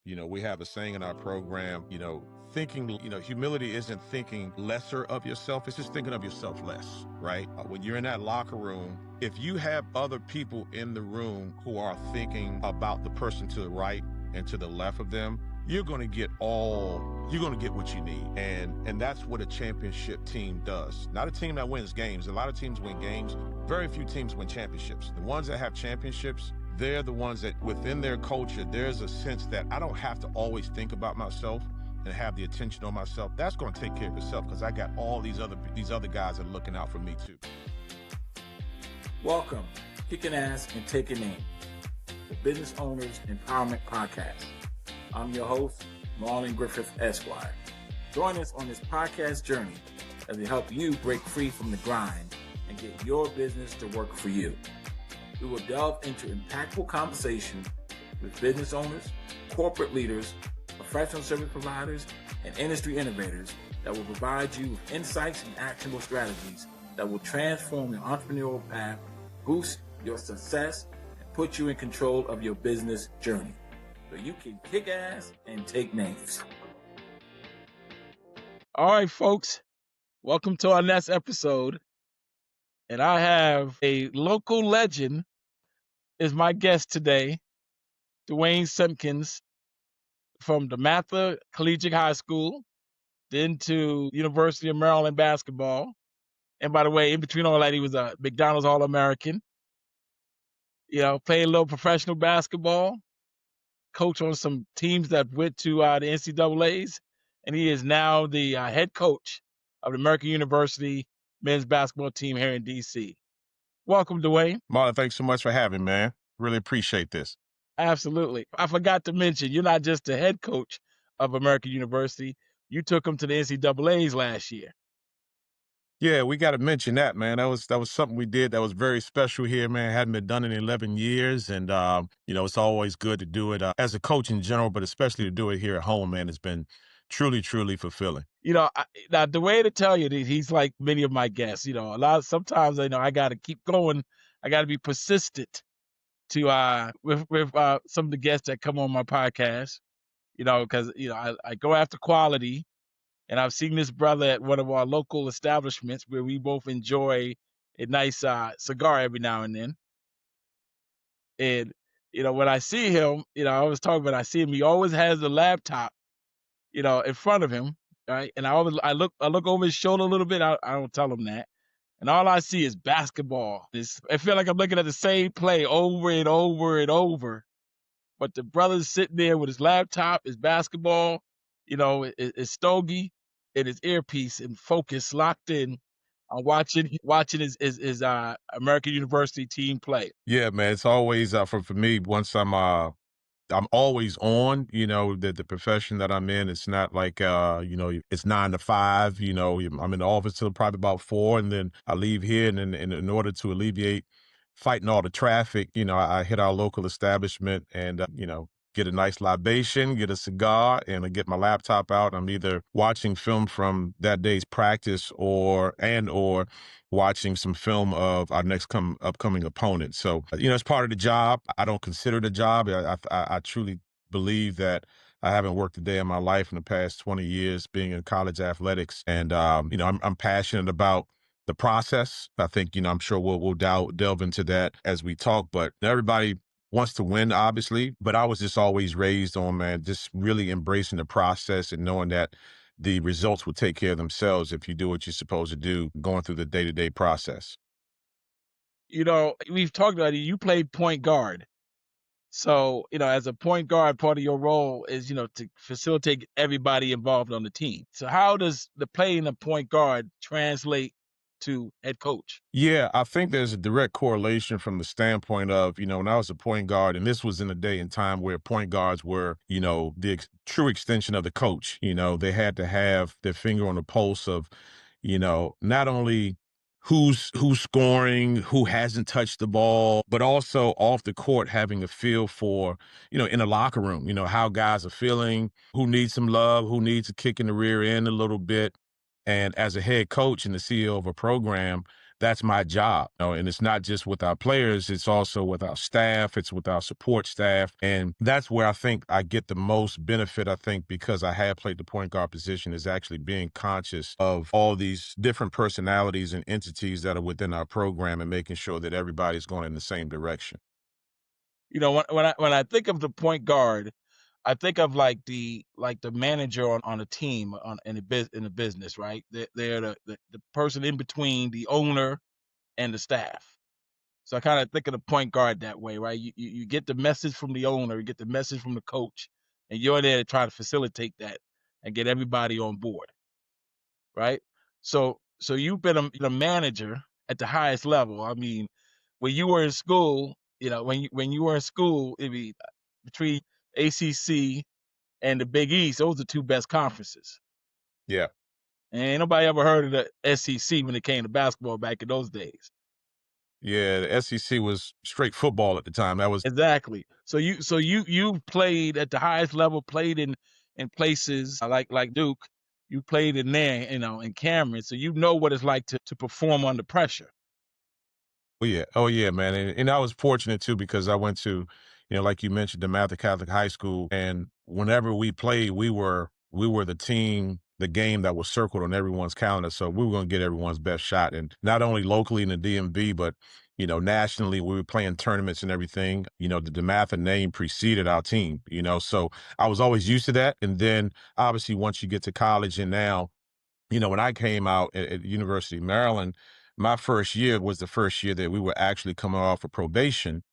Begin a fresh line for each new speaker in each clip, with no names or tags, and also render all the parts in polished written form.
We have a saying in our program, thinking, humility isn't thinking lesser of yourself. It's just thinking of yourself less, right? When you're in that locker room, if you have other people in the room who are thinking about the person to the right and to the left of them, you're going to get what you need. And that's what a championship team does. Not a team that wins games. A lot of teams win games. Very few teams win championships. The ones that have championships, they're the ones that within their culture, there's a sense that I don't have to always think about myself and have the attention on myself. That's going to take care of itself because I got all these other guys that are looking out for me too.
Welcome, Kicking Ass and Taking Names, the Business Owners Empowerment Podcast. I'm your host, Marlon Griffith Esquire. Join us on this podcast journey as we help you break free from the grind and get your business to work for you. We will delve into impactful conversation with business owners, corporate leaders, professional service providers, and industry innovators that will provide you with insights and actionable strategies that will transform your entrepreneurial path, boost your success, and put you in control of your business journey so you can kick ass and take names. All right, folks, welcome to our next episode. And I have a local legend is my guest today, Duane Simpkins from DeMatha Collegiate High School, then to University of Maryland basketball. And by the way, in between all that, he was a McDonald's All-American. Played a little professional basketball, coach on some teams that went to the NCAAs, and he is now the head coach of the American University men's basketball team here in D.C. Welcome, Duane.
Marlon, thanks so much for having me, man. Really appreciate this.
Absolutely. I forgot to mention, you're not just the head coach of American University. You took them to the NCAAs last year.
Yeah, we got to mention that, man. That was something we did that was very special here, man. Hadn't been done in 11 years. And, it's always good to do it as a coach in general, but especially to do it here at home, man. It's been truly, truly fulfilling.
Now the way to tell you that he's like many of my guests, sometimes I got to keep going. I got to be persistent to with some of the guests that come on my podcast, because I go after quality, and I've seen this brother at one of our local establishments where we both enjoy a nice cigar every now and then. And when I see him, I was talking about, I see him, he always has a laptop, in front of him, right? And I look over his shoulder a little bit. I don't tell him that. And all I see is basketball. I feel like I'm looking at the same play over and over and over. But the brother's sitting there with his laptop, his basketball, his stogie, and his earpiece, and focus locked in on watching his American University team play.
Yeah, man. It's always for me. Once I'm always on, the profession that I'm in. It's not like, it's 9 to 5, I'm in the office till probably about 4, and then I leave here. And then in order to alleviate fighting all the traffic, I hit our local establishment and, get a nice libation, get a cigar, and I get my laptop out. I'm either watching film from that day's practice or watching some film of our next upcoming opponent. So, it's part of the job. I don't consider it a job. I truly believe that I haven't worked a day in my life in the past 20 years being in college athletics. And, I'm passionate about the process. I think, I'm sure we'll delve into that as we talk, but everybody wants to win, obviously, but I was just always raised on, man, just really embracing the process and knowing that the results will take care of themselves if you do what you're supposed to do, going through the day-to-day process.
We've talked about it. You played point guard. So, as a point guard, part of your role is, to facilitate everybody involved on the team. So how does the playing a point guard translate to head coach?
Yeah, I think there's a direct correlation from the standpoint of, when I was a point guard, and this was in a day and time where point guards were, the true extension of the coach. They had to have their finger on the pulse of, not only who's scoring, who hasn't touched the ball, but also off the court having a feel for, in the locker room, how guys are feeling, who needs some love, who needs a kick in the rear end a little bit. And as a head coach and the CEO of a program, that's my job. And it's not just with our players, it's also with our staff, it's with our support staff. And that's where I think I get the most benefit, I think, because I have played the point guard position, is actually being conscious of all these different personalities and entities that are within our program and making sure that everybody's going in the same direction.
When I think of the point guard, I think of like the manager on a team in a business, right? They're the person in between the owner and the staff. So I kind of think of the point guard that way, right? You get the message from the owner, you get the message from the coach, and you're there to try to facilitate that and get everybody on board, right? So you've been a manager at the highest level. I mean, when you were in school, when you were in school, it'd be between ACC and the Big East. Those are the two best conferences.
Yeah.
And ain't nobody ever heard of the SEC when it came to basketball back in those days.
Yeah. The SEC was straight football at the time. That was,
Exactly. So you played at the highest level, played in places like Duke. You played in there, in Cameron, so you know what it's like to perform under pressure.
oh yeah, oh yeah, man, and I was fortunate too because I went to, like you mentioned, the Mather Catholic High School, and whenever we played, we were the team, the game that was circled on everyone's calendar, so we were going to get everyone's best shot, and not only locally in the DMV, but nationally, we were playing tournaments and everything. The Mather name preceded our team, so I was always used to that, and then obviously once you get to college, and now when I came out at University of Maryland, my first year was the first year that we were actually coming off of probation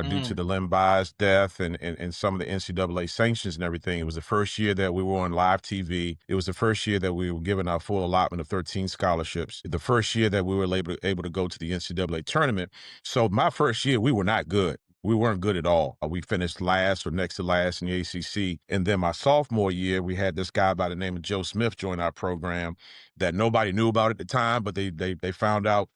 due to
Mm,
the Len Bias death and some of the NCAA sanctions and everything. It was the first year that we were on live TV. It was the first year that we were given our full allotment of 13 scholarships. The first year that we were able to go to the NCAA tournament. So my first year, we were not good. We weren't good at all. We finished last or next to last in the ACC. And then my sophomore year, we had this guy by the name of Joe Smith join our program that nobody knew about at the time, but they found out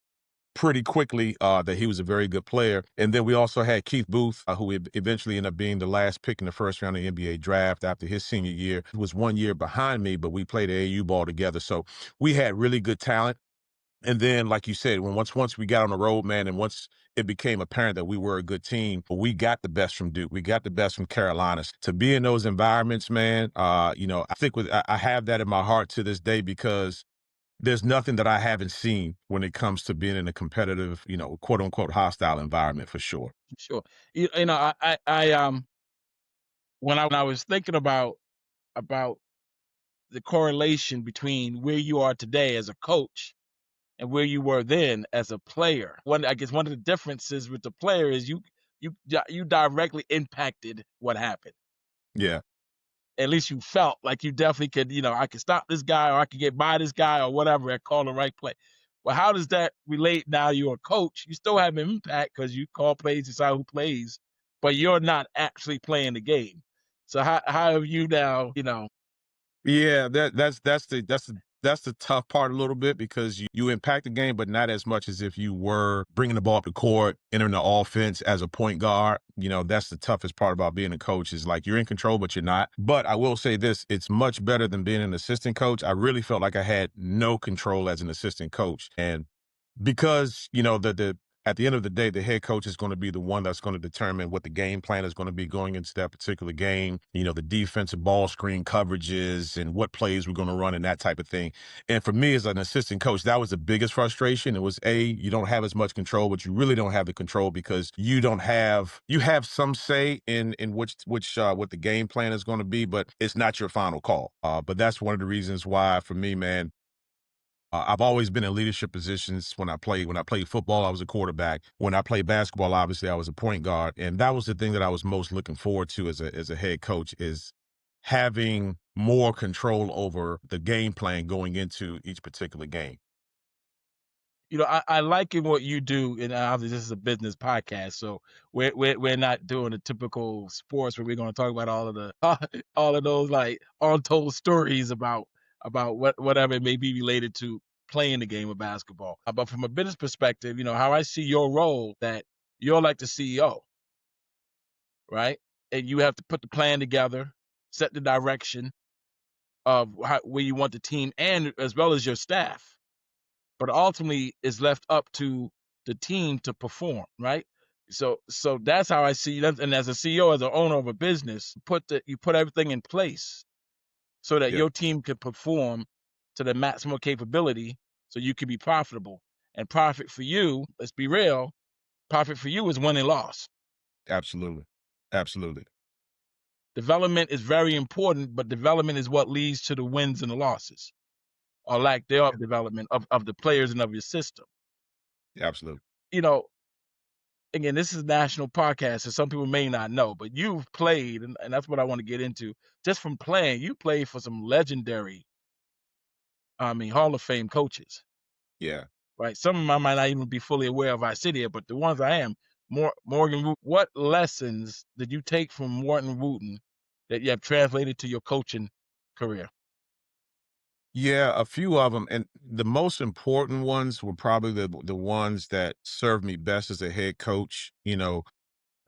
pretty quickly that he was a very good player. And then we also had Keith Booth, who eventually ended up being the last pick in the first round of the NBA draft after his senior year. He was 1 year behind me, but we played AAU ball together. So we had really good talent. And then, like you said, once we got on the road, man, and once it became apparent that we were a good team, we got the best from Duke. We got the best from Carolina. To be in those environments, man, I think I have that in my heart to this day because there's nothing that I haven't seen when it comes to being in a competitive, quote unquote hostile environment for sure.
sure. I when I was thinking about the correlation between where you are today as a coach and where you were then as a player. I guess one of the differences with the player is you directly impacted what happened.
Yeah.
At least you felt like you definitely could, I could stop this guy or I could get by this guy or whatever and call the right play. Well, how does that relate now? You're a coach. You still have an impact because you call plays, decide who plays, but you're not actually playing the game. So how have you now,
Yeah, that's the tough part a little bit because you impact the game, but not as much as if you were bringing the ball up the court, entering the offense as a point guard. That's the toughest part about being a coach is like you're in control, but you're not. But I will say this, it's much better than being an assistant coach. I really felt like I had no control as an assistant coach. And because the at the end of the day, the head coach is going to be the one that's going to determine what the game plan is going to be going into that particular game. The defensive ball screen coverages and what plays we're going to run and that type of thing. And for me as an assistant coach, that was the biggest frustration. It was you don't have as much control, but you really don't have the control because you have some say in which what the game plan is going to be, but it's not your final call. But that's one of the reasons why for me, man, I've always been in leadership positions when I played. When I played football, I was a quarterback. When I played basketball, obviously I was a point guard. And that was the thing that I was most looking forward to as a head coach is having more control over the game plan going into each particular game.
I like in what you do, and obviously this is a business podcast, so we're not doing the typical sports where we're going to talk about all of the all of those like untold stories about whatever it may be related to playing the game of basketball. But from a business perspective, how I see your role that you're like the CEO, right? And you have to put the plan together, set the direction of where you want the team, and as well as your staff. but ultimately it's left up to the team to perform, right? So that's how I see that. And as a CEO, as an owner of a business, you put everything in place so that
Yeah,
your team can perform to the maximum capability, so you can be profitable. And profit for you, let's be real, profit for you is win and loss.
absolutely. Absolutely.
Development is very important, but development is what leads to the wins and the losses, or lack thereof development of the players and of your system.
Absolutely.
You know, again, this is a national podcast, so some people may not know, but you've played, and that's what I want to get into. Just from playing, you played for some legendary, I mean, Hall of Fame coaches,
Yeah.
right? Some of them I might not even be fully aware of I sit here, but the ones I am, Morgan what lessons did you take from Morton Wooten that you have translated to your coaching career?
Yeah, a few of them, and the most important ones were probably the ones that served me best as a head coach.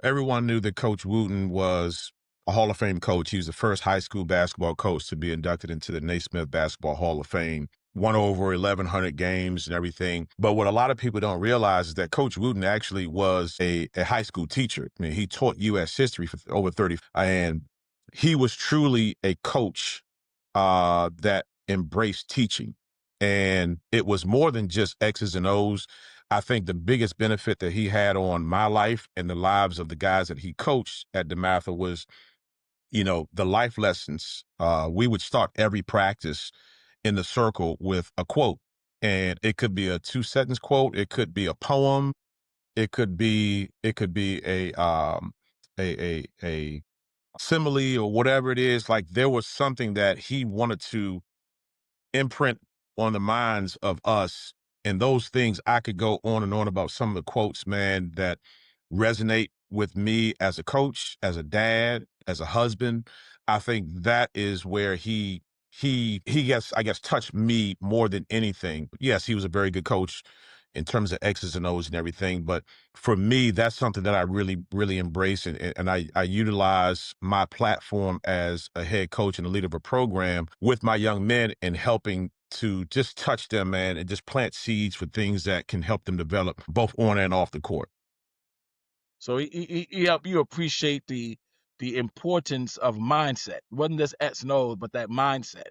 Everyone knew that Coach Wooten was a Hall of Fame coach. He was the first high school basketball coach to be inducted into the Naismith Basketball Hall of Fame. Won over 1,100 games and everything. But what a lot of people don't realize is that Coach Wooten actually was a high school teacher. I mean, he taught U.S. history for over 30, and he was truly a coach that embraced teaching. And it was more than just X's and O's. I think the biggest benefit that he had on my life and the lives of the guys that he coached at DeMatha was, the life lessons. We would start every practice in the circle with a quote. And it could be a two-sentence quote, it could be a poem, it could be a simile or whatever it is. Like there was something that he wanted to imprint on the minds of us. And those things, I could go on and on about some of the quotes, man, that resonate with me as a coach, as a dad, as a husband. I think that is where he gets, I guess, touched me more than anything. Yes, he was a very good coach in terms of X's and O's and everything. But for me, that's something that I really, really embrace. And I utilize my platform as a head coach and a leader of a program with my young men and helping to just touch them, man, and just plant seeds for things that can help them develop both on and off the court.
So he helped you appreciate the importance of mindset. It wasn't just X and O's, but that mindset,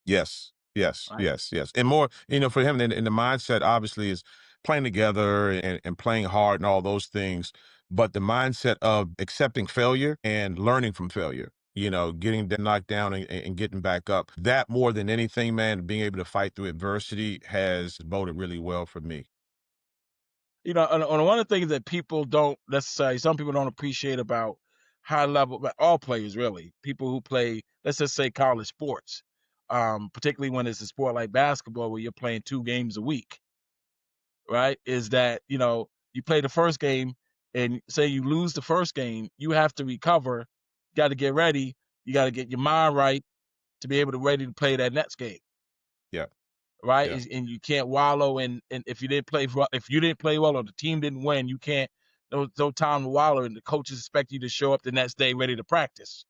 Yes, yes,
right?
yes, yes. And more, for him, and the mindset obviously is playing together and playing hard and all those things. But the mindset of accepting failure and learning from failure, getting knocked down and getting back up. That more than anything, man, being able to fight through adversity has boded really well for me.
And one of the things that people don't necessarily, some people don't appreciate about high level, but all players really, people who play, let's just say college sports, particularly when it's a sport like basketball where you're playing 2 games a week, right? Is that, you play the first game and say you lose the first game, you have to recover, got to get ready, you got to get your mind right to be able to ready to play that next game,
Yeah,
right?
yeah.
And you can't wallow in if you didn't if you didn't play well or the team didn't win, you can't. No time to wallow, and the coaches expect you to show up the next day ready to practice,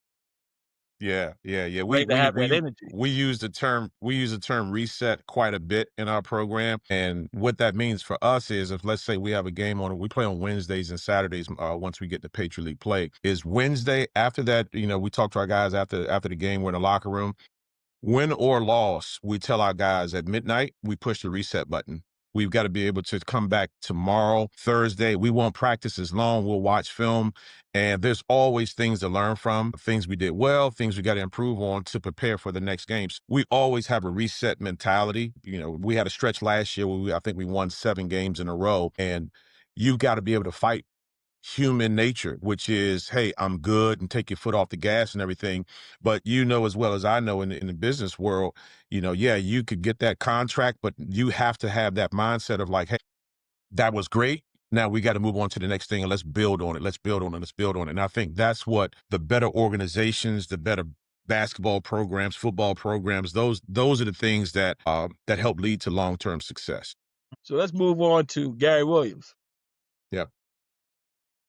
Yeah, yeah, yeah. We
ready to
we
have that
we
energy.
we use the term reset quite a bit in our program, and what that means for us is if let's say we have a game on, we play on Wednesdays and Saturdays. Once we get to Patriot League play, is Wednesday. After that, we talk to our guys after the game. We're in the locker room. Win or loss, we tell our guys at midnight, we push the reset button. We've got to be able to come back tomorrow, Thursday. We won't practice as long. We'll watch film. And there's always things to learn from, things we did well, things we got to improve on to prepare for the next games. We always have a reset mentality. We had a stretch last year where I think we won 7 games in a row. And you've got to be able to fight human nature, which is, hey, I'm good and take your foot off the gas and everything. But as well as I know in the business world, yeah, you could get that contract, but you have to have that mindset of like, hey, that was great. Now we got to move on to the next thing and let's build on it. Let's build on it. Let's build on it. And I think that's what the better organizations, the better basketball programs, football programs, those are the things that help lead to long-term success.
So let's move on to Gary Williams,
Yeah.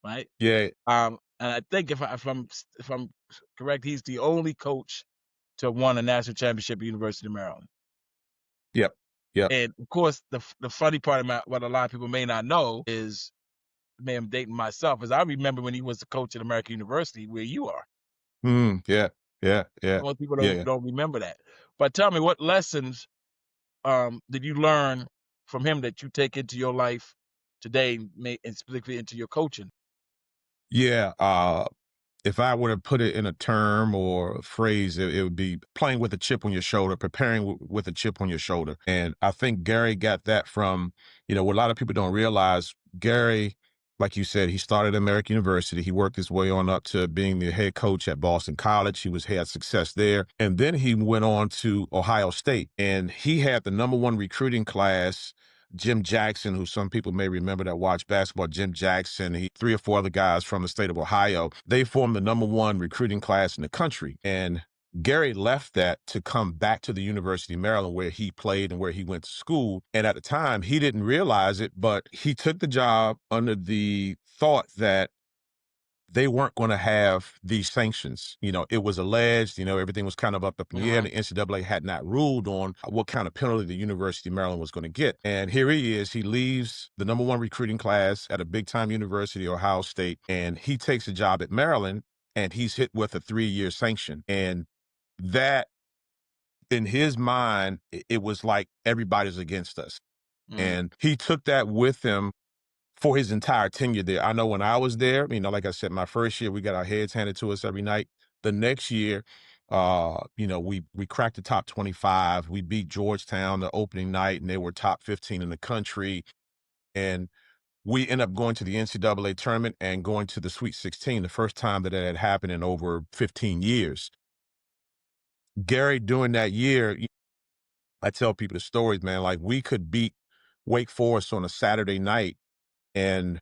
right?
Yeah.
And I think if I'm correct, he's the only coach to have won a national championship at University of Maryland.
Yep. Yep.
And of course, the funny part about what a lot of people may not know is, may I'm dating myself, is I remember when he was the coach at American University where you are.
Mm, yeah. Yeah. Yeah.
Most people
Yeah.
don't
Yeah.
don't remember that. But tell me, what lessons did you learn from him that you take into your life today, and specifically into your coaching?
Yeah. If I were to put it in a term or a phrase, it would be playing with a chip on your shoulder, preparing with a chip on your shoulder. And I think Gary got that from, what a lot of people don't realize. Gary, like you said, he started at American University. He worked his way on up to being the head coach at Boston College. Had success there. And then he went on to Ohio State, and he had the number one recruiting class. Jim Jackson, who some people may remember that watch basketball, Jim Jackson, three or four other guys from the state of Ohio, they formed the number one recruiting class in the country. And Gary left that to come back to the University of Maryland, where he played and where he went to school. And at the time, he didn't realize it, but he took the job under the thought that they weren't going to have these sanctions. It was alleged, everything was kind of up in the air.
Mhm.
The NCAA had not ruled on what kind of penalty the University of Maryland was going to get. And here he is. He leaves the number one recruiting class at a big time university, Ohio State, and he takes a job at Maryland, and he's hit with a 3-year sanction. And that, in his mind, it was like everybody's against us.
Mm.
And he took that with him for his entire tenure there. I know when I was there, like I said, my first year, we got our heads handed to us every night. The next year, we cracked the top 25. We beat Georgetown the opening night, and they were top 15 in the country. And we ended up going to the NCAA tournament and going to the Sweet 16, the first time that it had happened in over 15 years. Gary, during that year, I tell people the stories, man. Like, we could beat Wake Forest on a Saturday night and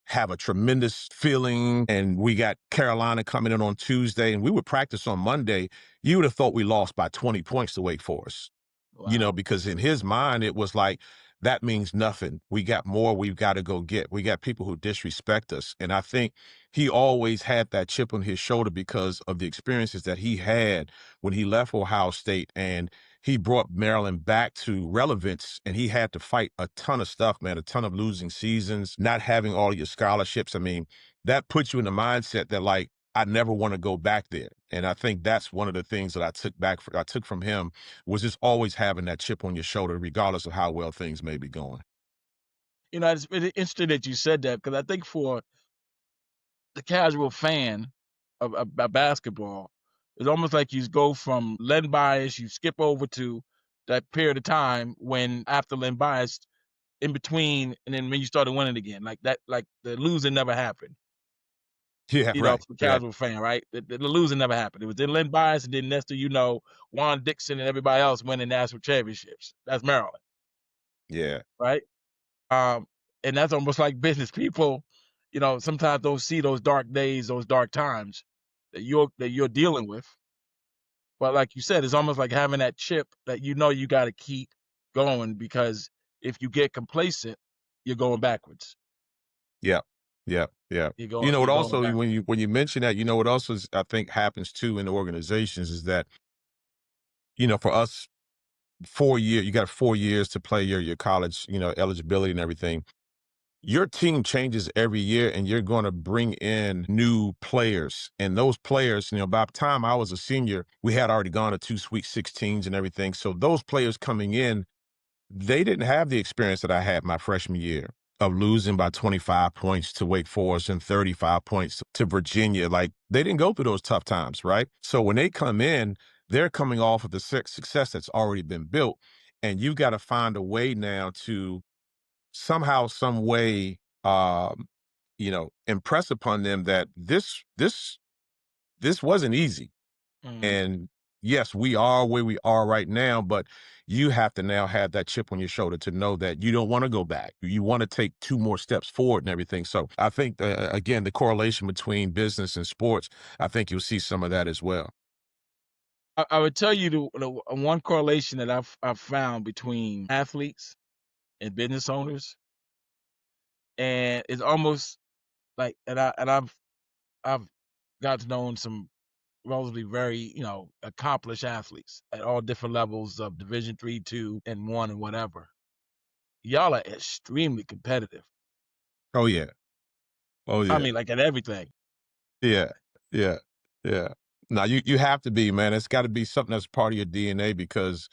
have a tremendous feeling. And we got Carolina coming in on Tuesday, and we would practice on Monday. You would have thought we lost by 20 points to Wake Forest,
Wow.
because in his mind, it was like, that means nothing. We got more we've got to go get. We got people who disrespect us. And I think he always had that chip on his shoulder because of the experiences that he had when he left Ohio State, and he brought Maryland back to relevance, and he had to fight a ton of stuff, man, a ton of losing seasons, not having all your scholarships. I mean, that puts you in the mindset that, like, I never want to go back there. And I think that's one of the things that I took from him, was just always having that chip on your shoulder, regardless of how well things may be going.
It's really interesting that you said that, because I think for the casual fan of basketball, it's almost like you go from Len Bias, you skip over to that period of time when after Len Bias, in between, and then when you started winning again, like that, like the losing never happened.
Yeah,
For
right.
the
Right.
casual fan, right? The losing never happened. It was then Len Bias, and then next thing you know, Juan Dixon and everybody else winning national championships. That's Maryland,
Yeah.
right? Um, and that's almost like business people. Sometimes don't see those dark days, those dark times that you're dealing with. But like you said, it's almost like having that chip that you got to keep going, because if you get complacent, you're going backwards.
Yeah. Yeah. Yeah.
You're
What
going
also,
backwards.
when you mention that, what also I think happens too in the organizations is that, for us, 4 year, you got 4 years to play your college, eligibility and everything. Your team changes every year, and you're going to bring in new players. And those players, by the time I was a senior, we had already gone to two Sweet 16s and everything. So those players coming in, they didn't have the experience that I had my freshman year of losing by 25 points to Wake Forest and 35 points to Virginia. Like, they didn't go through those tough times, right? So when they come in, they're coming off of the success that's already been built. And you got to find a way now to somehow, some way, impress upon them that this wasn't easy.
Mhm.
And yes, we are where we are right now, but you have to now have that chip on your shoulder to know that you don't want to go back. You want to take two more steps forward and everything. So I think, again, the correlation between business and sports, I think you'll see some of that as well.
I would tell you the one correlation that I've found between athletes and business owners, and it's almost like, and I've got to know some relatively very, accomplished athletes at all different levels of Division 3, 2, and 1 and whatever. Y'all are extremely competitive.
Oh yeah. Oh
I
yeah.
mean, like, at everything.
Yeah. Yeah. Yeah. Now you have to be, man. It's got to be something that's part of your DNA because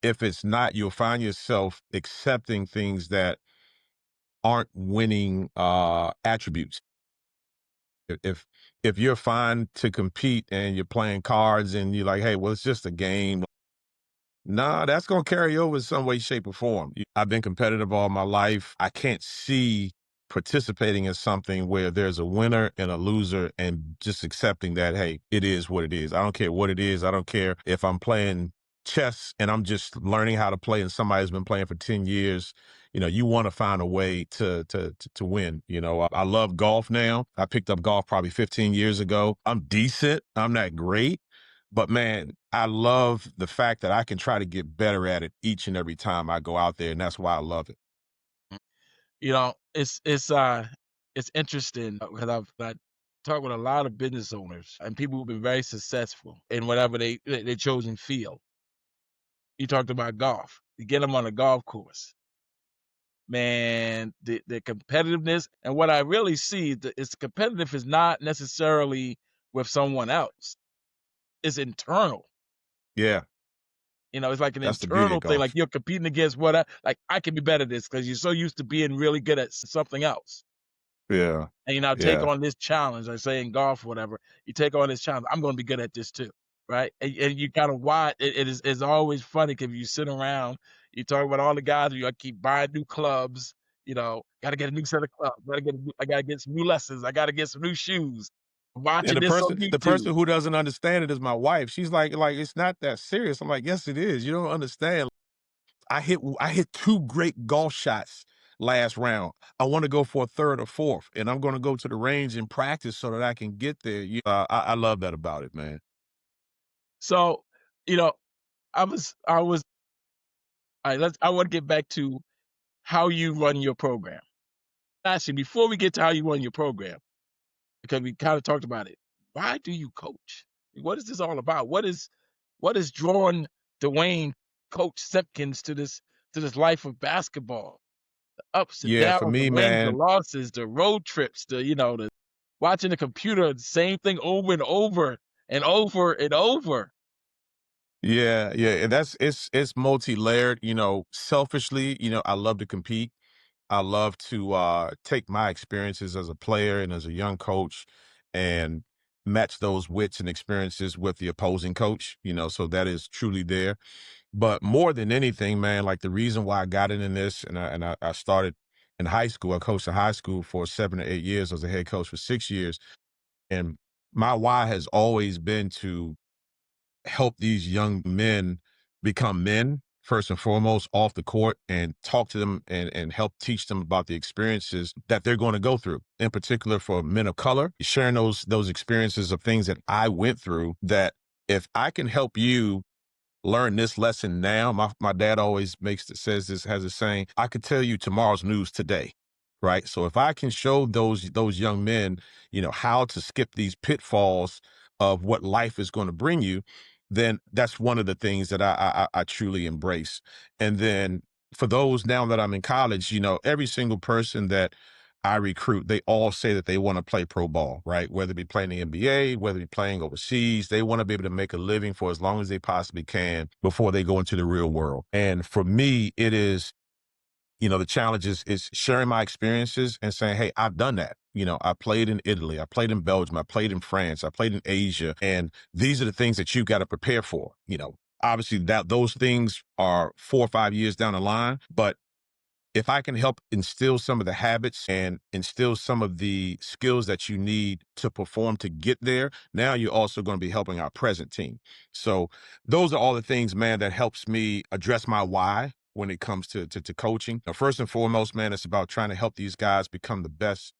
if it's not, you'll find yourself accepting things that aren't winning attributes. If you're fine to compete and you're playing cards and you're like, hey, well, it's just a game. Nah, that's gonna carry over in some way, shape, or form. I've been competitive all my life. I can't see participating in something where there's a winner and a loser and just accepting that, hey, it is what it is. I don't care what it is. I don't care if I'm playing chess and I'm just learning how to play and somebody's been playing for 10 years. You want to find a way to win. I love golf now. I picked up golf probably 15 years ago. I'm decent. I'm not great. But man, I love the fact that I can try to get better at it each and every time I go out there, and that's why I love it.
It's interesting because I talked with a lot of business owners and people who've been very successful in whatever they chosen field. You talked about golf. You get them on a golf course, man. The competitiveness and what I really see is competitive is not necessarily with someone else. It's internal.
Yeah,
It's like an
that's the beauty of
internal thing. Like
golf.
you're competing against like I can be better at this because you're so used to being really good at something else.
Yeah,
And you now take
yeah.
on this challenge, I say in golf or whatever, you take on this challenge, I'm gonna be good at this too, right? And you kind of why it's always funny because you sit around, you talk about all the guys, you keep buying new clubs, gotta get a new set of clubs, I gotta get some new lessons, I gotta get some new shoes,
And
watching
the
this on
person the
YouTube.
person who doesn't understand it is my wife. She's like it's not that serious. I'm like, yes, it is. You don't understand. I hit two great golf shots last round. I want to go for a third or fourth, and I'm going to go to the range and practice so that I can get there. I love that about it, man.
So, you know, I was all right, I want to get back to how you run your program. Actually, before we get to how you run your program, because we kind of talked about it. Why do you coach? What is this all about? What is drawing Duane Coach Simpkins to this life of basketball? The ups and
Yeah, for
downs, the
me,
wins, the
man.
losses, the road trips, the watching the computer, the same thing over and over and over and over.
Yeah, yeah, and it's multi-layered. Selfishly, I love to compete. I love to take my experiences as a player and as a young coach and match those wits and experiences with the opposing coach, so that is truly there. But more than anything, man, like the reason why I got into this and I started in high school. I coached in high school for 7 or 8 years. I was a head coach for 6 years. And my why has always been to help these young men become men first and foremost off the court and talk to them and help teach them about the experiences that they're going to go through, in particular for men of color, sharing those experiences of things that I went through, that if I can help you learn this lesson now. My dad always says this, has a saying, I could tell you tomorrow's news today. Right. So if I can show those young men, how to skip these pitfalls of what life is going to bring you, then that's one of the things that I truly embrace. And then for those now that I'm in college, every single person that I recruit, they all say that they want to play pro ball, right? Whether it be playing the NBA, whether it be playing overseas, they want to be able to make a living for as long as they possibly can before they go into the real world. And for me, it is, the challenge is sharing my experiences and saying, hey, I've done that. I played in Italy, I played in Belgium, I played in France, I played in Asia. And these are the things that you've got to prepare for. Obviously that those things are 4 or 5 years down the line, but if I can help instill some of the habits and instill some of the skills that you need to perform to get there, now you're also going to be helping our present team. So those are all the things, man, that helps me address my why when it comes to coaching. Now, first and foremost, man, it's about trying to help these guys become the best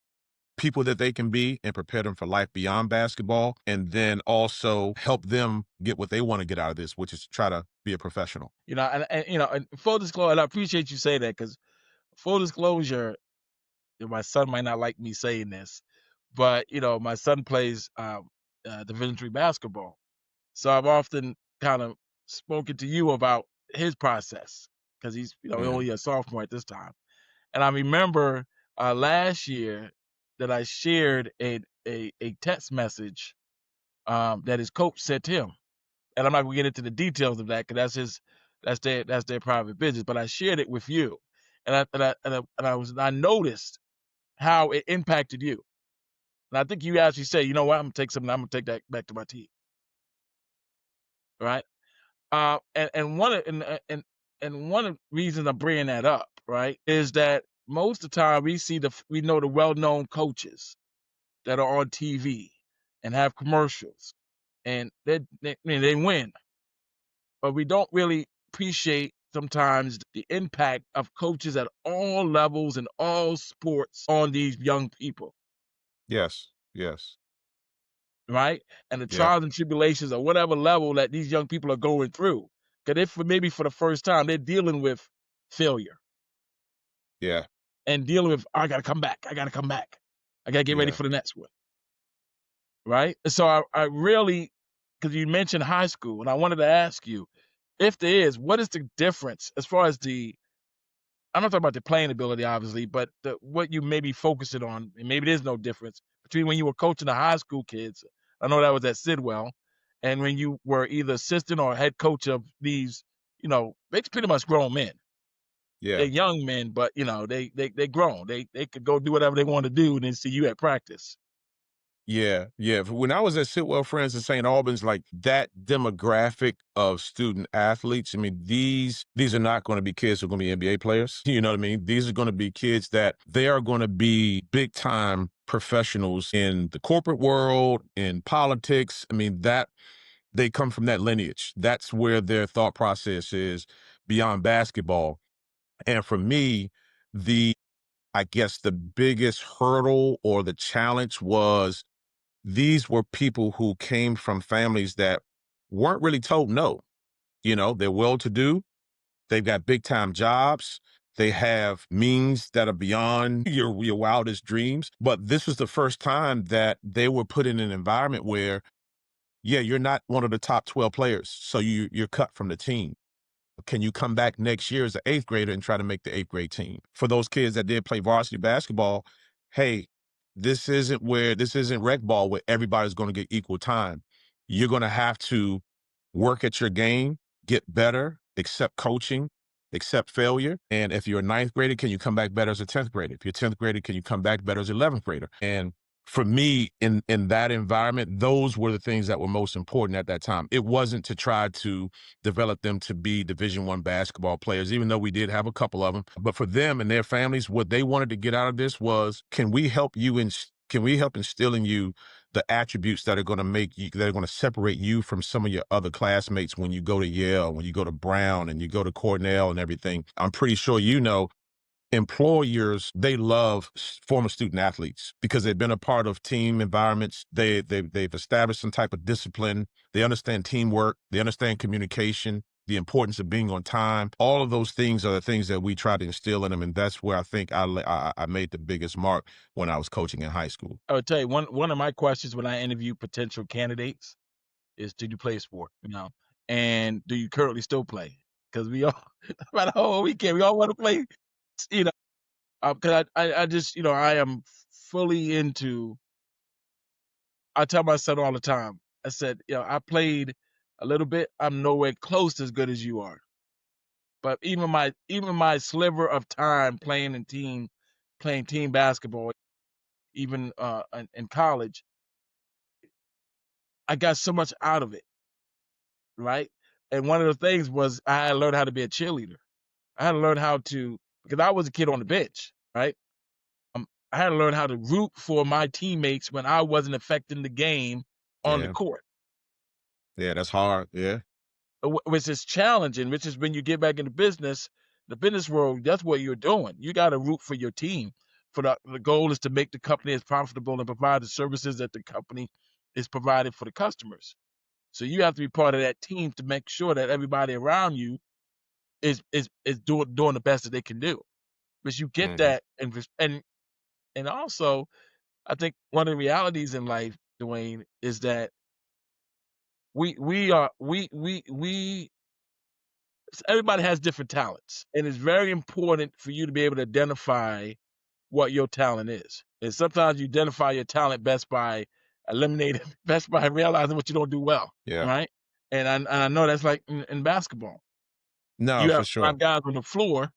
people that they can be and prepare them for life beyond basketball. And then also help them get what they want to get out of this, which is to try to be a professional.
And full disclosure, and I appreciate you saying that because full disclosure, my son might not like me saying this, but my son plays. Division III basketball. So I've often kind of spoken to you about his process because he's
Mhm.
only a sophomore at this time. And I remember last year that I shared a text message that his coach sent him, and I'm not gonna get into the details of that because that's their private business. But I shared it with you, and I noticed how it impacted you. And I think you actually say, you know what, I'm gonna take that back to my team, right? And one of the reasons I'm bringing that up, right, is that most of the time we know the well-known coaches that are on TV and have commercials, and I mean, they win, but we don't really appreciate sometimes the impact of coaches at all levels and all sports on these young people,
Yes. Yes.
right? And the
Yeah.
trials and tribulations or whatever level that these young people are going through. Because if maybe for the first time they're dealing with failure
Yeah.
and dealing with, "Oh, I gotta come back. I gotta come back. I gotta get ready
Yeah.
for the next one." Right? And so I really, because you mentioned high school, and I wanted to ask you, if there is, what is the difference as far as I'm not talking about the playing ability, obviously, but what you may be focusing on, and maybe there's no difference between when you were coaching the high school kids. I know that was at Sidwell, and when you were either assistant or head coach of these, it's pretty much grown men. They're
Yeah.
young men, but they grown. They could go do whatever they want to do, and then see you at practice.
Yeah, yeah. When I was at Sitwell Friends in St. Albans, like that demographic of student athletes, I mean, these are not going to be kids who are going to be NBA players. You know what I mean? These are going to be kids that they are going to be big time professionals in the corporate world, in politics. I mean, that they come from that lineage. That's where their thought process is beyond basketball. And for me, the I guess the biggest hurdle or the challenge was these were people who came from families that weren't really told no. You know, they're well to do, they've got big time jobs, they have means that are beyond your wildest dreams. But this was the first time that they were put in an environment where, yeah, you're not one of the top 12 players. So you're cut from the team. Can you come back next year as an eighth grader and try to make the eighth grade team? For those kids that did play varsity basketball, hey, this isn't rec ball where everybody's going to get equal time. You're going to have to work at your game, get better, accept coaching, accept failure. And if you're a ninth grader, can you come back better as a 10th grader? If you're a 10th grader, can you come back better as an 11th grader? And for me, in that environment, those were the things that were most important at that time. It wasn't to try to develop them to be Division I basketball players, even though we did have a couple of them. But for them and their families, what they wanted to get out of this was, can we help instill in you the attributes that are going to that are going to separate you from some of your other classmates when you go to Yale, when you go to Brown, and you go to Cornell and everything. I'm pretty sure employers, they love former student athletes because they've been a part of team environments. They've established some type of discipline. They understand teamwork. They understand communication, the importance of being on time. All of those things are the things that we try to instill in them, and that's where I think I made the biggest mark when I was coaching in high school.
I would tell you, one of my questions when I interview potential candidates is, "Did you play a sport?" And do you currently still play? Because we all, no matter how old we can, we all want to play. You know, because I just, I am fully into. I tell my son all the time. I said, I played a little bit. I'm nowhere close as good as you are. But even my sliver of time playing team basketball, even in college, I got so much out of it, right? And one of the things was I had to learn how to be a cheerleader. I had to learn how to, because I was a kid on the bench, right? I had to learn how to root for my teammates when I wasn't affecting the game on the
Yeah,
court,
yeah, that's hard. Yeah.
which is challenging. Which is when you get back in the business world. That's what you're doing. You got to root for your team. For the goal is to make the company as profitable and provide the services that the company is provided for the customers. So you have to be part of that team to make sure that everybody around you is doing the best that they can do. But you get
Hmm.
that, and also I think one of the realities in life. Dwayne, is that we are we everybody has different talents, and it's very important for you to be able to identify what your talent is. And sometimes you identify your talent best by eliminating, best by realizing what you don't do well,
Yeah.
right? And I know that's like in basketball.
No,
You have
for sure.
5 guys on the floor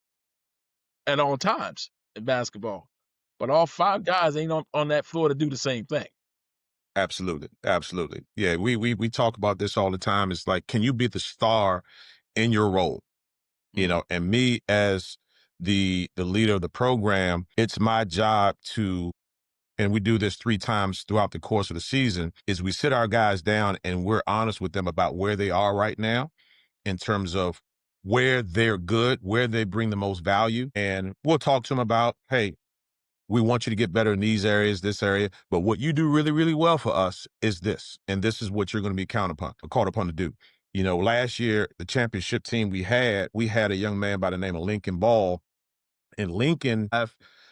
at all times in basketball, but all 5 guys ain't on that floor to do the same thing.
Absolutely. Absolutely. Yeah, we talk about this all the time. It's like, can you be the star in your role?
Mhm,
And me as the leader of the program, it's my job to, and we do this 3 times throughout the course of the season, is we sit our guys down and we're honest with them about where they are right now in terms of where they're good, where they bring the most value. And we'll talk to them about, hey, we want you to get better in these areas, this area. But what you do really, really well for us is this. And this is what you're going to be called upon to do. Last year, the championship team we had a young man by the name of Lincoln Ball. And Lincoln,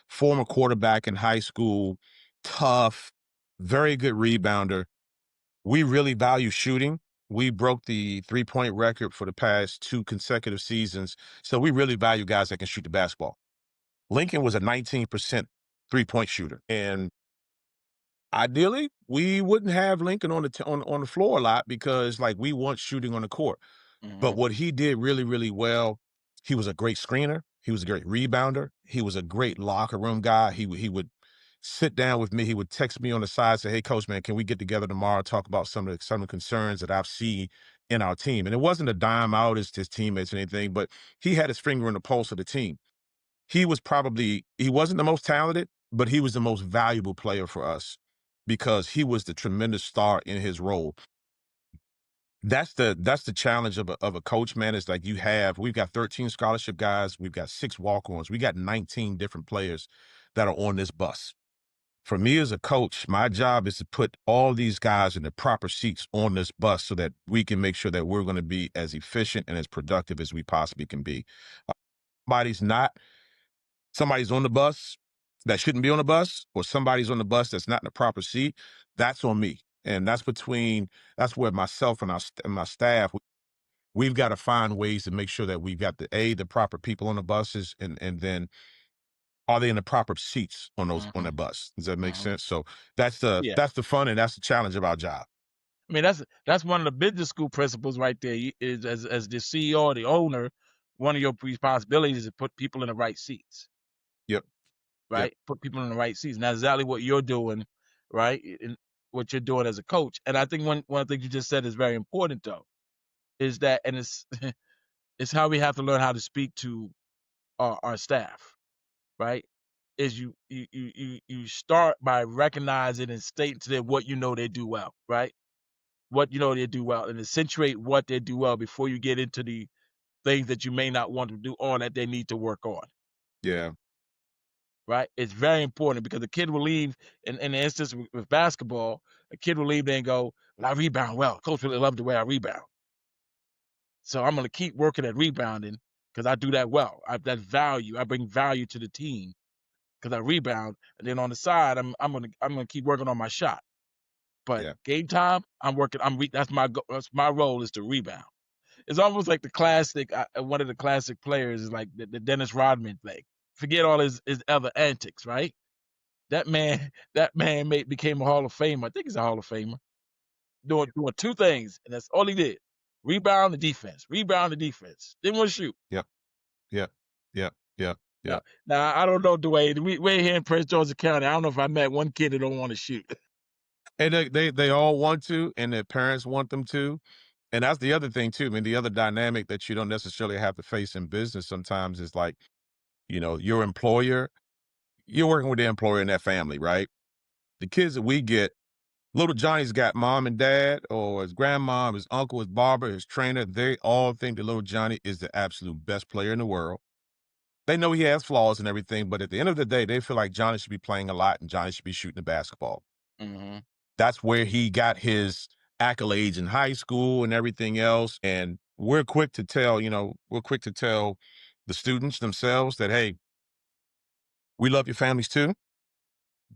former quarterback in high school, tough, very good rebounder. We really value shooting. We broke the 3-point record for the past 2 consecutive seasons. So we really value guys that can shoot the basketball. Lincoln was a 19% 3-point shooter. And ideally, we wouldn't have Lincoln on on the floor a lot because like we want shooting on the court. But
mhm,
what he did really, really well, he was a great screener. He was a great rebounder. He was a great locker room guy. He would sit down with me. He would text me on the side, say, "Hey, coach, man, can we get together tomorrow, talk about some of the concerns that I've seen in our team?" And it wasn't a dime out as his teammates or anything, but he had his finger on the pulse of the team. He wasn't the most talented, but he was the most valuable player for us because he was the tremendous star in his role. That's the challenge of a coach, man. Is like we've got 13 scholarship guys, we've got 6 walk-ons, we got 19 different players that are on this bus. For me as a coach, my job is to put all these guys in the proper seats on this bus so that we can make sure that we're going to be as efficient and as productive as we possibly can be. Somebody's not somebody's on the bus that shouldn't be on the bus, or somebody's on the bus that's not in the proper seat. That's on me. And that's where myself and my staff, we've got to find ways to make sure that we've got the proper people on the buses, and then are they in the proper seats on the
mhm,
bus? Does that make
mhm.
sense? So that's the
Yeah.
that's the fun and that's the challenge of our job.
I mean, that's one of the business school principles right there. You is as the CEO or the owner, one of your responsibilities is to put people in the right seats,
Yep. Yep.
right? Put people in the right seats. And that's exactly what you're doing, right? And what you're doing as a coach. And I think one thing you just said is very important though, is that and it's it's how we have to learn how to speak to our staff, right? Is you start by recognizing and stating to them what you know they do well, right? What you know they do well, and accentuate what they do well before you get into the things that you may not want to do or that they need to work on,
Yeah.
right? It's very important because the kid will leave in the instance with basketball, a kid will leave there and go, "Well, I rebound well. Coach really loved the way I rebound. So I'm gonna keep working at rebounding because I do that well. That's value. I bring value to the team because I rebound. And then on the side, I'm gonna keep working on my shot. But
Yeah.
game time, I'm working. That's my role is to rebound. It's almost like the classic. One of the classic players is like the Dennis Rodman thing. Forget all his other antics, right? That man, that man became a Hall of Famer. I think he's a Hall of Famer. Doing 2 things, and that's all he did: rebound and defense. Rebound and defense. Didn't want to shoot.
Yep. Yep. Yep. Yep.
Now,
Yep.
now I don't know, Dwayne. We're here in Prince George's County. I don't know if I met one kid that don't want to shoot.
And they all want to, and their parents want them to. And that's the other thing too. I mean, the other dynamic that you don't necessarily have to face in business sometimes is like, your employer, you're working with the employer and their family, right? The kids that we get, little Johnny's got mom and dad, or his grandmom, his uncle, his barber, his trainer. They all think that little Johnny is the absolute best player in the world. They know he has flaws and everything, but at the end of the day, they feel like Johnny should be playing a lot and Johnny should be shooting the basketball.
Mhm.
That's where he got his accolades in high school and everything else. And we're quick to tell the students themselves that, hey, we love your families too.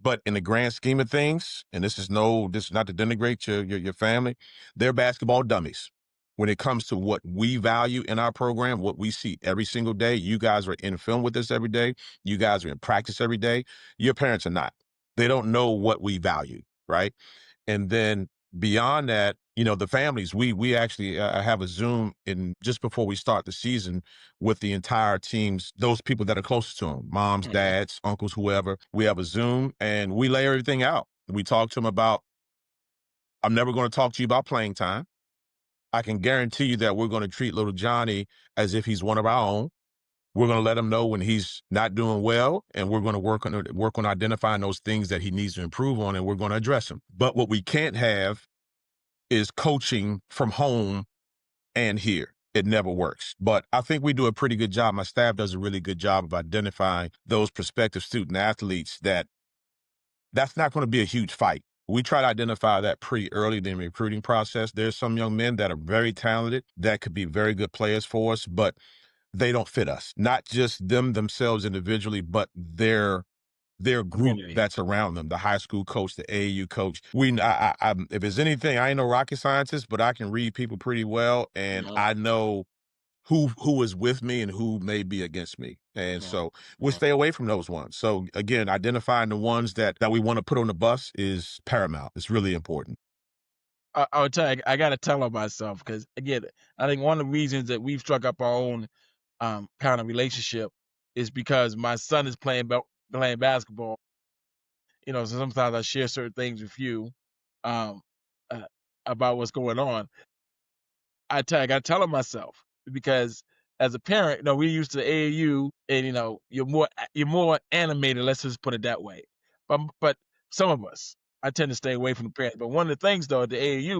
But in the grand scheme of things, and this is not to denigrate your family, they're basketball dummies. When it comes to what we value in our program, what we see every single day, you guys are in film with us every day. You guys are in practice every day. Your parents are not. They don't know what we value, right? And then beyond that, the families, we actually have a Zoom in just before we start the season with the entire teams, those people that are closest to them, moms,
Okay.
dads, uncles, whoever. We have a Zoom and we lay everything out. We talk to them about, I'm never going to talk to you about playing time. I can guarantee you that we're going to treat little Johnny as if he's one of our own. We're going to let him know when he's not doing well, and we're going to work on identifying those things that he needs to improve on, and we're going to address them. But what we can't have is coaching from home and here. It never works. But I think we do a pretty good job. My staff does a really good job of identifying those prospective student athletes that's not going to be a huge fight. We try to identify that pretty early in the recruiting process. There's some young men that are very talented that could be very good players for us, but they don't fit us. Not just them themselves individually, but their group
Community.
that's around them, the high school coach, the AAU coach. If it's anything, I ain't no rocket scientist, but I can read people pretty well, and
Uh-huh.
I know who is with me and who may be against me. And
Uh-huh.
so we
Uh-huh.
stay away from those ones. So again, identifying the ones that we want to put on the bus is paramount. It's really important.
I would tell you, I gotta tell on myself because again, I think one of the reasons that we've struck up our own kind of relationship is because my son is playing basketball. So sometimes I share certain things with you um, uh, about what's going on. I gotta tell him myself because as a parent, we're used to AAU, and you're more animated. Let's just put it that way. But some of us, I tend to stay away from the parents. But one of the things though at the AAU,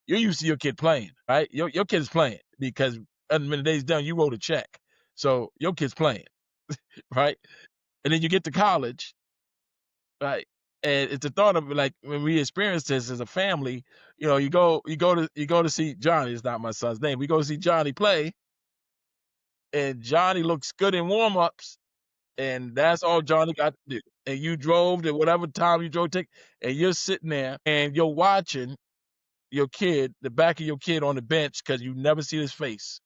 you're used to your kid playing, right? Your kid is playing because when the day's done, you wrote a check, so your kid's playing, right? And then you get to college, right? And it's the thought of like when we experience this as a family, you go to see Johnny. It's not my son's name. We go to see Johnny play, and Johnny looks good in warm ups, and that's all Johnny got to do. And you drove to whatever time you drove, and you're sitting there and you're watching your kid, the back of your kid on the bench because you never see his face,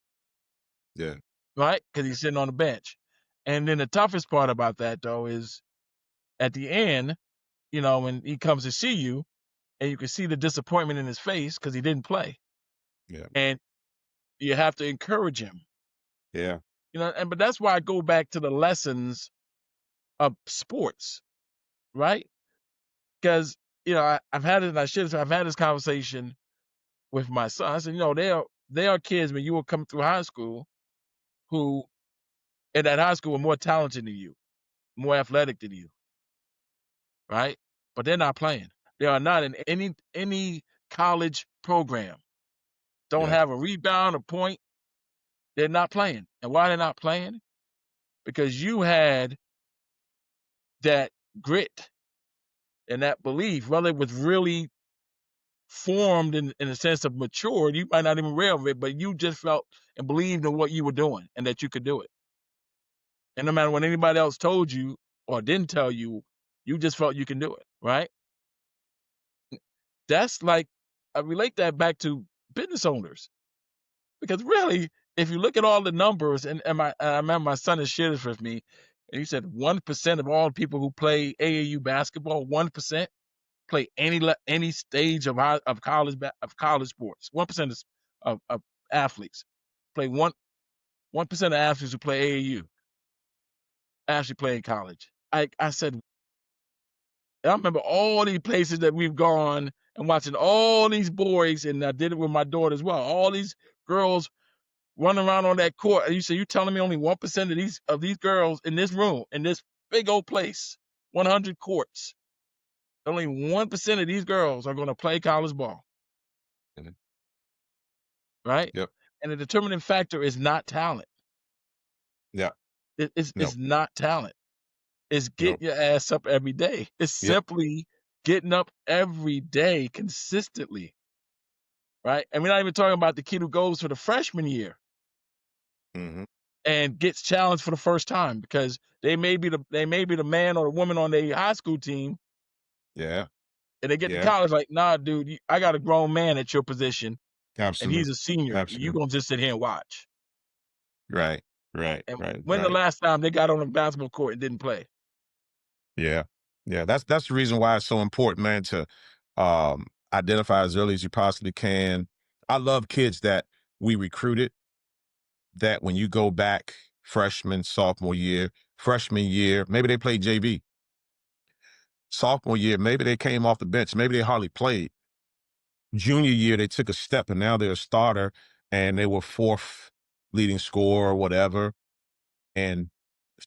Yeah.
right? Because he's sitting on the bench. And then the toughest part about that though is at the end, when he comes to see you, and you can see the disappointment in his face because he didn't play,
Yeah.
and you have to encourage him.
Yeah.
But that's why I go back to the lessons of sports, right? Because I've had this conversation with my son. I said, they are kids when you were coming through high school who in that high school were more talented than you, more athletic than you, right? But they're not playing. They are not in any college program. Don't
Yeah.
have a rebound, a point. They're not playing. And why they're not playing? Because you had that grit and that belief, whether it was really formed in a sense of matured, you might not even realize it, but you just felt and believed in what you were doing and that you could do it. And no matter what anybody else told you or didn't tell you, you just felt you can do it, right? That's like I relate that back to business owners because really, if you look at all the numbers, and I remember my son has shared this with me, and he said 1% of all people who play AAU basketball, 1% play any stage of college sports. 1% of athletes play 1% of athletes who play AAU actually play in college. I said I remember all these places that we've gone and watching all these boys, and I did it with my daughter as well. All these girls running around on that court. And you say you telling me only 1% of these girls in this room, in this big old place, 100 courts, only 1% of these girls are going to play college ball,
Mhm.
right?
Yep.
And the determining factor is not talent.
Yeah.
It's
No.
not talent. It's
No.
getting your ass up every day. It's
Yep.
simply getting up every day consistently, right? And we're not even talking about the kid who goes for the freshman year
Hmm.
and gets challenged for the first time because they may be the man or the woman on their high school team,
Yeah.
And they get to
Yeah.
college like, "Nah, dude, I got a grown man at your position, and he's
Absolutely.
a senior. You
Absolutely.
gonna just sit here and watch."
Right. Right.
And
Right.
when the
Right.
last time they got on a basketball court and didn't play?
Yeah. Yeah. That's the reason why it's so important, man, to identify as early as you possibly can. I love kids that we recruited that when you go back freshman, sophomore year, freshman year, maybe they played JV. Sophomore year, maybe they came off the bench, maybe they hardly played. Junior year, they took a step and now they're a starter and they were fourth leading scorer or whatever. And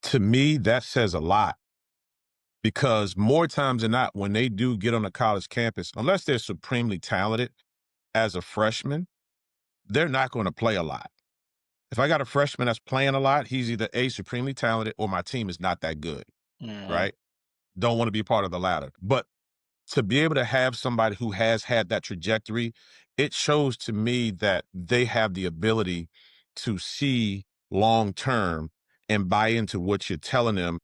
to me, that says a lot because more times than not, when they do get on a college campus, unless they're supremely talented as a freshman, they're not going to play a lot. If I got a freshman that's playing a lot, he's either A, supremely talented or my team is not that good,
Mhm.
right? Don't want to be part of the latter. But to be able to have somebody who has had that trajectory, it shows to me that they have the ability to see long term and buy into what you're telling them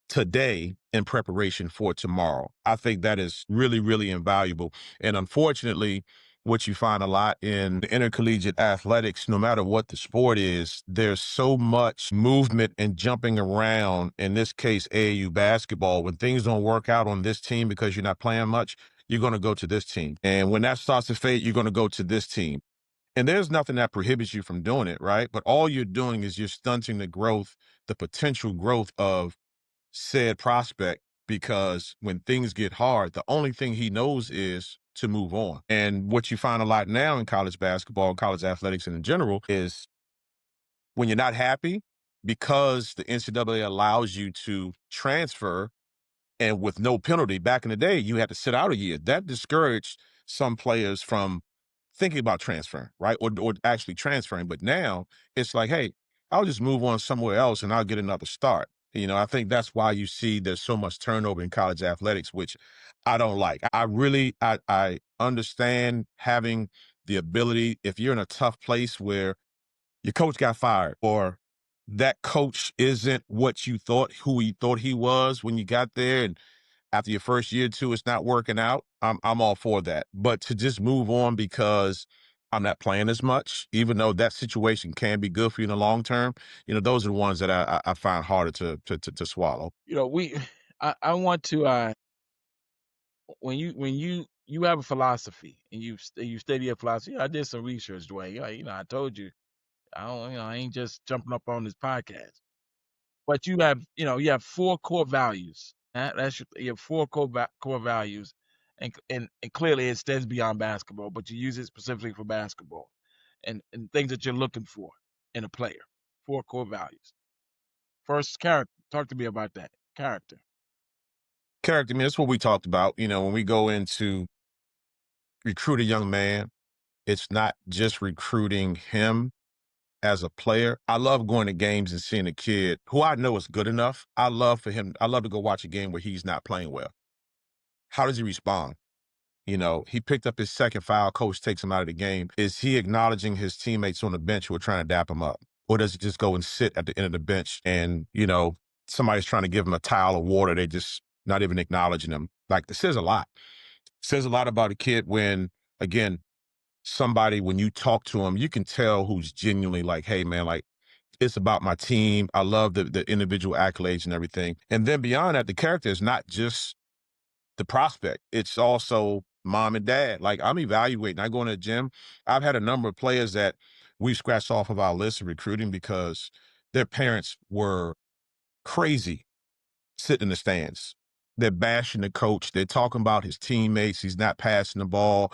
today in preparation for tomorrow. I think that is really, really invaluable. And unfortunately, what you find a lot in intercollegiate athletics, no matter what the sport is, there's so much movement and jumping around. In this case, AAU basketball, when things don't work out on this team because you're not playing much, you're going to go to this team. And when that starts to fade, you're going to go to this team. And there's nothing that prohibits you from doing it, right? But all you're doing is you're stunting the growth, the potential growth of said prospect because when things get hard, the only thing he knows is to move on. And what you find a lot now in college basketball, college athletics in general, is when you're not happy, because the NCAA allows you to transfer and with no penalty. Back in the day, you had to sit out a year. That discouraged some players from thinking about transferring, right? Or actually transferring. But now it's like, hey, I'll just move on somewhere else and I'll get another start. I think that's why you see there's so much turnover in college athletics, which I don't like. I understand having the ability, if you're in a tough place where your coach got fired or that coach isn't what you thought, who he thought he was when you got there. And after your first year or two, it's not working out. I'm all for that. But to just move on because I'm not playing as much, even though that situation can be good for you in the long term, those are the ones that I find harder to swallow.
You know, we I want to, when you have a philosophy and you study a philosophy. I did some research, Dwayne. I told you, I ain't just jumping up on this podcast. But you have 4 core values. You have 4 core values, and clearly it extends beyond basketball, but you use it specifically for basketball, and things that you're looking for in a player. 4 core values. First, character. Talk to me about that. Character.
Character, I mean, that's what we talked about. When we go into recruit a young man, it's not just recruiting him as a player. I love going to games and seeing a kid who I know is good enough. I love to go watch a game where he's not playing well. How does he respond? He picked up his second foul. Coach takes him out of the game. Is he acknowledging his teammates on the bench who are trying to dap him up? Or does he just go and sit at the end of the bench and, somebody's trying to give him a towel of water. They just not even acknowledging him. Like, this says a lot. It says a lot about a kid when, again, somebody, when you talk to him, you can tell who's genuinely like, hey, man, like, it's about my team. I love the individual accolades and everything. And then beyond that, the character is not just the prospect. It's also mom and dad. Like, I'm evaluating. I go in the gym. I've had a number of players that we scratched off of our list of recruiting because their parents were crazy sitting in the stands. They're bashing the coach. They're talking about his teammates. He's not passing the ball.